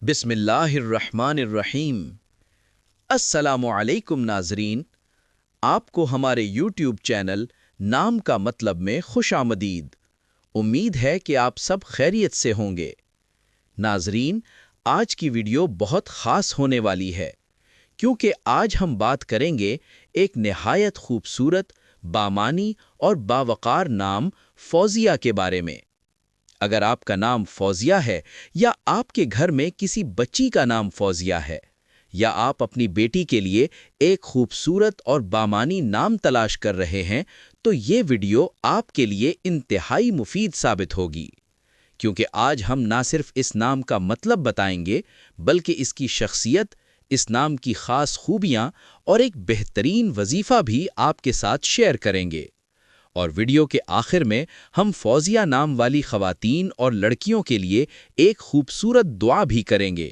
بسم اللہ الرحمن الرحیم۔ السلام علیکم ناظرین، آپ کو ہمارے یوٹیوب چینل نام کا مطلب میں خوش آمدید۔ امید ہے کہ آپ سب خیریت سے ہوں گے۔ ناظرین، آج کی ویڈیو بہت خاص ہونے والی ہے کیونکہ آج ہم بات کریں گے ایک نہایت خوبصورت، بامانی اور باوقار نام فوزیہ کے بارے میں۔ اگر آپ کا نام فوزیہ ہے یا آپ کے گھر میں کسی بچی کا نام فوزیہ ہے یا آپ اپنی بیٹی کے لیے ایک خوبصورت اور بامانی نام تلاش کر رہے ہیں تو یہ ویڈیو آپ کے لیے انتہائی مفید ثابت ہوگی، کیونکہ آج ہم نہ صرف اس نام کا مطلب بتائیں گے بلکہ اس کی شخصیت، اس نام کی خاص خوبیاں اور ایک بہترین وظیفہ بھی آپ کے ساتھ شیئر کریں گے۔ اور ویڈیو کے آخر میں ہم فوزیہ نام والی خواتین اور لڑکیوں کے لیے ایک خوبصورت دعا بھی کریں گے،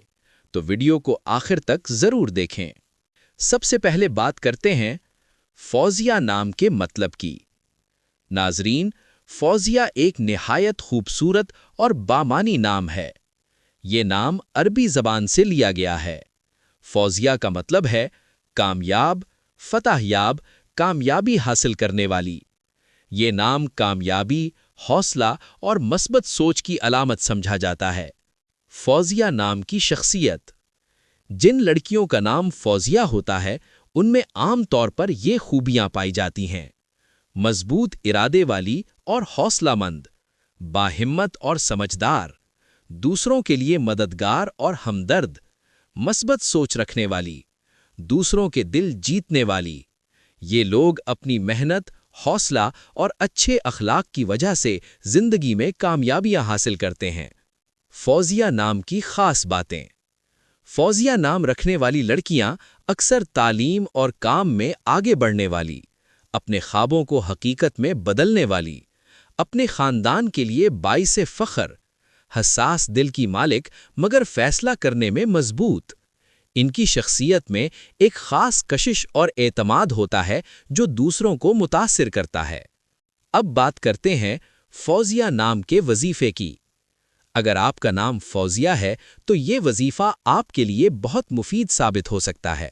تو ویڈیو کو آخر تک ضرور دیکھیں۔ سب سے پہلے بات کرتے ہیں فوزیہ نام کے مطلب کی۔ ناظرین، فوزیہ ایک نہایت خوبصورت اور بامانی نام ہے۔ یہ نام عربی زبان سے لیا گیا ہے۔ فوزیہ کا مطلب ہے کامیاب، فتح یاب، کامیابی حاصل کرنے والی۔ یہ نام کامیابی، حوصلہ اور مثبت سوچ کی علامت سمجھا جاتا ہے۔ فوزیہ نام کی شخصیت۔ جن لڑکیوں کا نام فوزیہ ہوتا ہے ان میں عام طور پر یہ خوبیاں پائی جاتی ہیں: مضبوط ارادے والی اور حوصلہ مند، باہمت اور سمجھدار، دوسروں کے لیے مددگار اور ہمدرد، مثبت سوچ رکھنے والی، دوسروں کے دل جیتنے والی۔ یہ لوگ اپنی محنت، حوصلہ اور اچھے اخلاق کی وجہ سے زندگی میں کامیابیاں حاصل کرتے ہیں۔ فوزیہ نام کی خاص باتیں۔ فوزیہ نام رکھنے والی لڑکیاں اکثر تعلیم اور کام میں آگے بڑھنے والی، اپنے خوابوں کو حقیقت میں بدلنے والی، اپنے خاندان کے لیے باعث فخر، حساس دل کی مالک مگر فیصلہ کرنے میں مضبوط۔ ان کی شخصیت میں ایک خاص کشش اور اعتماد ہوتا ہے جو دوسروں کو متاثر کرتا ہے۔ اب بات کرتے ہیں فوزیہ نام کے وظیفے کی۔ اگر آپ کا نام فوزیہ ہے تو یہ وظیفہ آپ کے لیے بہت مفید ثابت ہو سکتا ہے۔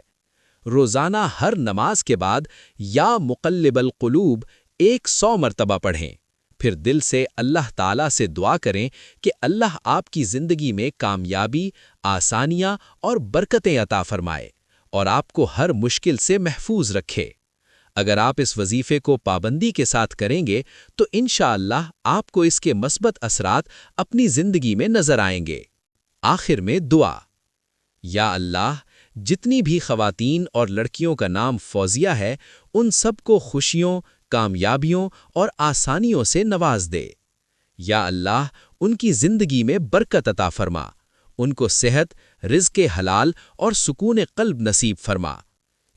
روزانہ ہر نماز کے بعد یا مقلب القلوب 100 مرتبہ پڑھیں، پھر دل سے اللہ تعالیٰ سے دعا کریں کہ اللہ آپ کی زندگی میں کامیابی، آسانیاں اور برکتیں عطا فرمائے اور آپ کو ہر مشکل سے محفوظ رکھے۔ اگر آپ اس وظیفے کو پابندی کے ساتھ کریں گے تو انشاءاللہ آپ کو اس کے مثبت اثرات اپنی زندگی میں نظر آئیں گے۔ آخر میں دعا۔ یا اللہ، جتنی بھی خواتین اور لڑکیوں کا نام فوزیہ ہے ان سب کو خوشیوں، کامیابیوں اور آسانیوں سے نواز دے۔ یا اللہ، ان کی زندگی میں برکت عطا فرما، ان کو صحت، رزق حلال اور سکون قلب نصیب فرما۔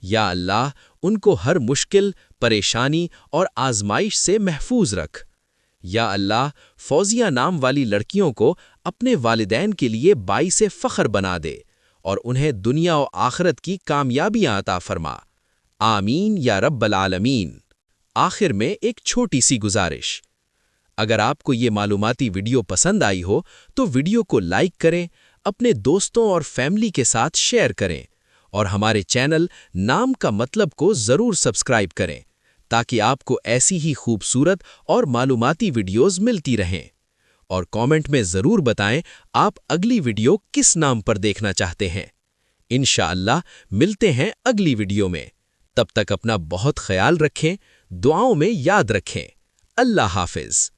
یا اللہ، ان کو ہر مشکل، پریشانی اور آزمائش سے محفوظ رکھ۔ یا اللہ، فوزیہ نام والی لڑکیوں کو اپنے والدین کے لیے باعث فخر بنا دے اور انہیں دنیا و آخرت کی کامیابیاں عطا فرما۔ آمین یا رب العالمین۔ آخر میں ایک چھوٹی سی گزارش۔ اگر آپ کو یہ معلوماتی ویڈیو پسند آئی ہو تو ویڈیو کو لائک کریں، اپنے دوستوں اور فیملی کے ساتھ شیئر کریں اور ہمارے چینل نام کا مطلب کو ضرور سبسکرائب کریں تاکہ آپ کو ایسی ہی خوبصورت اور معلوماتی ویڈیوز ملتی رہیں۔ اور کامنٹ میں ضرور بتائیں آپ اگلی ویڈیو کس نام پر دیکھنا چاہتے ہیں۔ انشاءاللہ ملتے ہیں اگلی ویڈیو میں۔ تب تک اپنا بہت خیال رکھیں، دعاؤں میں یاد رکھیں۔ اللہ حافظ۔